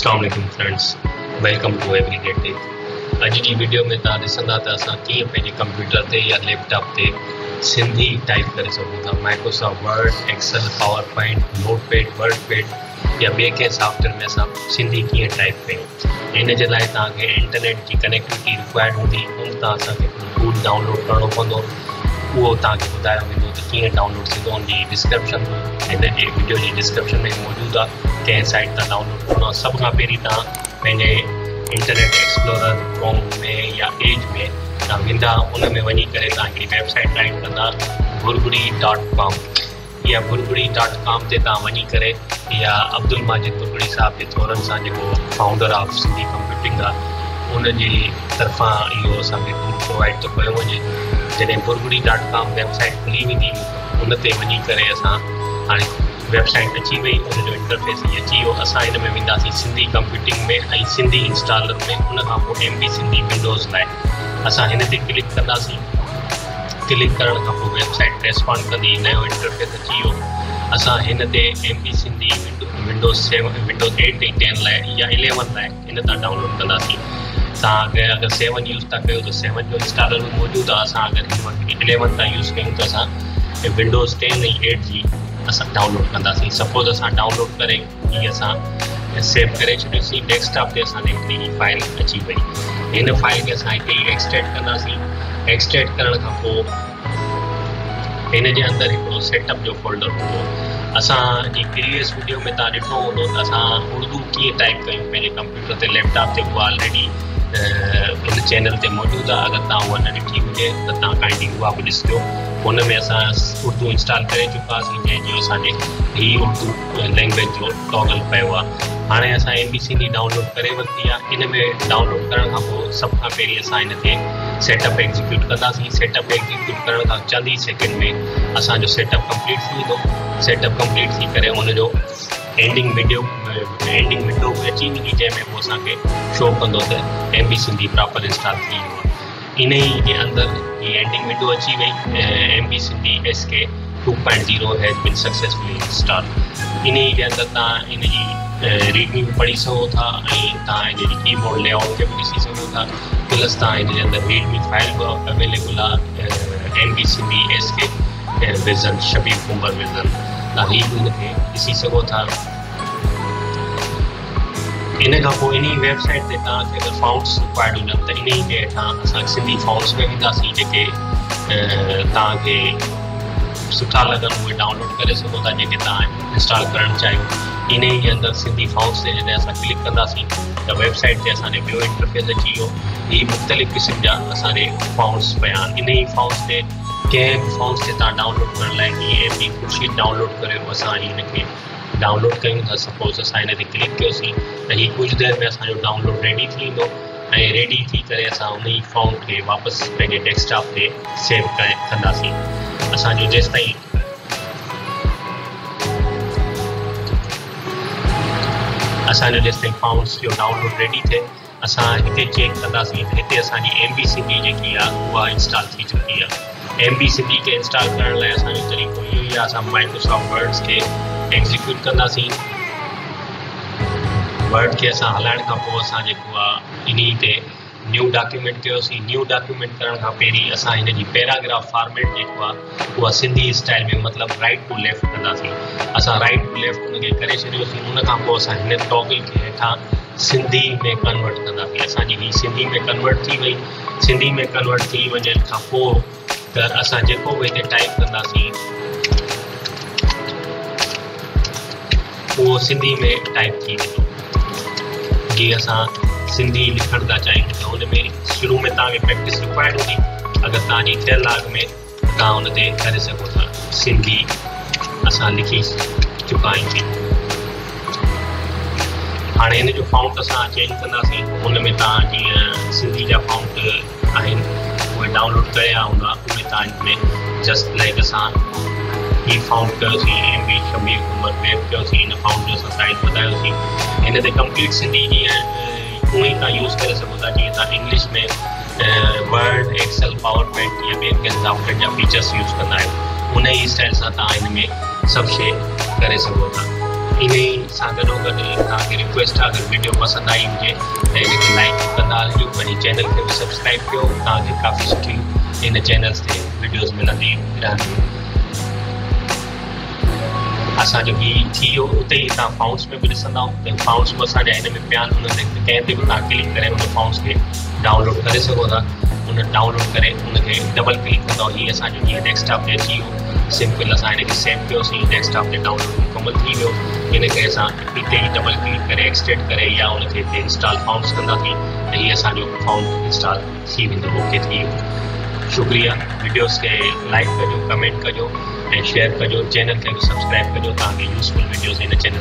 Assalamu alaikum friends, welcome to Everyday Tech। अज जी video में तव्हां ॾिसंदा त असां कीअं पंहिंजे कंप्यूटर ते या लैपटॉप ते सिंधी टाइप करे सघूं था। Microsoft Word, Excel, PowerPoint, Notepad, WordPad या ॿिए कंहिं सॉफ्टवेयर में असां सिंधी कीअं टाइप कयूं। इन जे लाइ तव्हांखे इंटरनेट जी कनेक्टिविटी रिक्वायर्ड हूंदी, उन तां असांखे टूल डाउनलोड करणो पवंदो। उहो तव्हांखे ॿुधायो वेंदो त कीअं डाउनलोड थींदो। उनजी डिस्क्रिप्शन हिन जे वीडियो जी डिस्क्रिप्शन में मौजूदु आहे, कंहिं साइट तां डाउनलोड करणो आहे। सभ खां पहिरीं तव्हां पंहिंजे इंटरनेट एक्सप्लोरर क्रोम में या एज में तव्हां वेंदा, उन में वञी करे तव्हां हिकिड़ी वेबसाइट टाइप कंदा burgudi.com। या burgudi.com ते तव्हां वञी करे या अब्दुल माजिद बुरगड़ी साहब जे थोरनि सां जेको फाउंडर ऑफ सिंधी कंप्यूटिंग आहे, उनजी तरफ़ां इहो असांखे टूल प्रोवाइड थो कयो वञे। जॾहिं burgudi.com वेबसाइट खुली वेंदी, उन ते वञी करे असां हाणे वेबसाइट अची वई, उनजो इंटरफेस ई अची वियो। असां हिन में वेंदासीं सिंधी कंप्यूटिंग में ऐं सिंधी इंस्टॉलर में। उन खां पोइ MB सिंधी विंडोज़ लाइ असां हिन ते क्लिक कंदासीं। क्लिक करण खां पोइ वेबसाइट रेस्पॉन्ड कंदी, नयो इंटरफेस अची वियो। असां हिन ते MB सिंधी विंडोज़ 7, विंडोज़ 8 ऐं 10 लाइ या 11 लाइ हिन तां डाउनलोड कंदासीं। तव्हां अगरि 7 यूज़ था कयो त 7 जो इंस्टॉलर बि मौजूदु आहे। असां अगरि हिन वक़्तु 11 था यूज़ कयूं त असां विंडोज़ 10 ऐं 8 जी असां डाउनलोड कंदासीं। सपोज़ असां डाउनलोड करे ही असां सेव करे छॾियोसीं। डेस्कटॉप ते असांजे हिकिड़ी फाइल अची वई। हिन फाइल खे असां हिते ई एक्सट्रैक्ट कंदासीं। एक्सट्रैक्ट करण खां पोइ हिन जे अंदरि हिकिड़ो सेटअप जो फोल्डर हूंदो। असांजी प्रीवियस वीडियो में तव्हां ॾिठो हूंदो त असां उर्दू कीअं टाइप कयूं पंहिंजे कंप्यूटर ते, लैपटॉप ते। उहा ऑलरेडी हिन चैनल ते मौजूदु आहे। अगरि तव्हां उहा न ॾिठी हुजे त तव्हां काइंडली उहा बि ॾिसिजो। हुन में असां उर्दू इंस्टॉल करे चुकासीं, जंहिंजो असांजे हीअ उर्दू लैंग्वेज जो टॉगल पियो आहे। हाणे असां MB सिंधी डाउनलोड करे वरिती आहे। इन में डाउनलोड करण खां पोइ सभ खां पहिरीं असां हिन ते सेटअप एग्जीक्यूट कंदासीं। सेटअप एग्जीक्यूट करण खां चंद ई सेकेंड में असांजो सेटअप कंप्लीट थी वेंदो। सेटअप कंप्लीट थी करे हुनजो एंडिंग विंडो बि अची वेंदी, जंहिंमें पोइ असांखे शो कंदो त MB सिंधी प्रॉपर इंस्टॉल थी वियो आहे। इन ई जे अंदरि ही एंडिंग विंडो अची वई। MB Sindhi SK 2.0 has been successfully install. इन ई जे अंदरि तव्हां इन जी रीडमी बि पढ़ी सघो था ऐं तव्हां इन जी कीबोर्ड लेआउट खे बि ॾिसी सघो था। प्लस तव्हां इन जे अंदरि रीडमी फाइल बि अवेलेबल आहे, MB Sindhi SK version, Shabir Umar version. तव्हां हीअ बि इनखे ॾिसी सघो था। इन खां पोइ इन ई वेबसाइट ते तव्हांखे अगरि फाउंड्स रिक्वायर्ड हुजनि त इन ई जे हेठां असां सिंधी फाउंड्स में वेंदासीं, जेके तव्हांखे सुठा लॻनि उहे डाउनलोड करे सघो था, जेके तव्हां इंस्टॉल करणु चाहियो। इन ई जे अंदरि सिंधी फाउंड्स ते जॾहिं असां क्लिक कंदासीं त वेबसाइट ते असांजे ॿियो इंटरफेस अची वियो। हीअ मुख़्तलिफ़ क़िस्म जा असांजे फाउंड्स पिया आहिनि। इन ई फाउंड्स ते कंहिं बि फाउंड्स ते तव्हां डाउनलोड करण लाइ हीअ MB ख़ुर्शीद डाउनलोड करियो। असां हिनखे डाउनलोड कयूं था। सपोज़ असां हिन ते क्लिक कयोसीं त हीअ कुझु देरि में असांजो डाउनलोड रेडी थी वेंदो ऐं रेडी थी करे असां उन ई फाउंड खे वापसि पंहिंजे डेस्कटॉप ते सेव कंदासीं। असांजो जेसिताईं फाउंड्स जो डाउनलोड रेडी थिए, असां हिते चेक कंदासीं त हिते असांजी MB सिंधी जेकी आहे उहा इंस्टॉल थी चुकी आहे। MB सिंधी खे इंस्टॉल करण लाइ असांजो तरीक़ो इहो ई आहे। असां माइक्रोसॉफ्ट वर्ड्स खे एग्जीक्यूट कंदासीं। वर्ड खे असां हलाइण खां पोइ असां जेको आहे इन ई ते न्यू डॉक्यूमेंट कयोसीं। न्यू डॉक्यूमेंट करण खां पहिरीं असां हिन जी पैराग्राफ फॉर्मेट जेको आहे उहा सिंधी स्टाइल में, मतिलबु राइट टू लेफ्ट कंदासीं। असां राइट टू लेफ्ट उनखे करे छॾियोसीं। उन खां पोइ असां हिन टॉगल खे हेठां सिंधी में कन्वर्ट कंदासीं। असांजी हीअ सिंधी में कन्वर्ट थी वई। सिंधी में कन्वर्ट थी वञण खां पोइ त असां जेको बि हिते टाइप कंदासीं उहो सिंधी में टाइप थी वेंदो। जीअं असां सिंधी लिखण था चाहियूं त हुन में शुरू में तव्हांखे प्रैक्टिस रिक्वायर्ड हूंदी। अगरि तव्हांजी थियल आहे में तव्हां हुन ते करे सघो था। सिंधी असां लिखी चुका आहियूं। हाणे हिन जो फाउंट असां चेंज कंदासीं। हुन में तव्हां जीअं सिंधी जा फाउंट आहिनि उहे डाउनलोड कया हूंदा, उहे तव्हां हिन में जस्ट लाइक असां हीअ फाउंड कयोसीं, MB शबीर उमर वेब कयोसीं। हिन फाउंड जो असां साइज़ वधायोसीं। हिन ते कंप्लीट सिंधी जीअं उहे ई तव्हां यूज़ करे सघो था। जीअं तव्हां इंग्लिश में वर्ड, एक्सेल, पावर पॉइंट या ॿिए कंहिं सॉफ्टवेयर जा फीचर्स यूज़ कंदा आहियो, उन ई स्टाइल सां तव्हां हिन में सभु शइ करे सघो था। इन सां गॾोगॾु तव्हांखे रिक्वेस्ट आहे, अगरि वीडियो पसंदि आई हुजे त हिनखे लाइक कंदा हलिजो, वरी चैनल खे बि सब्सक्राइब कयो। तव्हांखे काफ़ी सुठी इन चैनल्स ते वीडियोज़ मिलंदी रहंदियूं। असांजो हीउ थी वियो, उते ई तव्हां फाउंड्स में बि ॾिसंदा त फाउंड्स बि असांजा हिन में पिया आहिनि। उन ते कंहिं ते बि तव्हां क्लिक करे उन फाउंड्स खे डाउनलोड करे सघो था। उन डाउनलोड करे उनखे डबल क्लिक कंदव, हीअ असांजो हीअं डेस्कटॉप ते अची वियो। सिंपल असां हिनखे सेव कयोसीं, डेस्कटॉप ते डाउनलोड मुकमल थी वियो। हिनखे असां हिते ई डबल क्लिक करे एक्सटेंड करे या उनखे हिते इंस्टॉल फाउंड्स कंदासीं त हीअ असांजो फाउंड इंस्टॉल थी वेंदो, ओके थी वियो। शुक्रिया। वीडियोज़ खे लाइक कजो, कमेंट कजो ऐं शेयर कजो। चैनल खे बि सब्सक्राइब कजो। तव्हांखे यूज़फुल वीडियोज़ हिन चैनल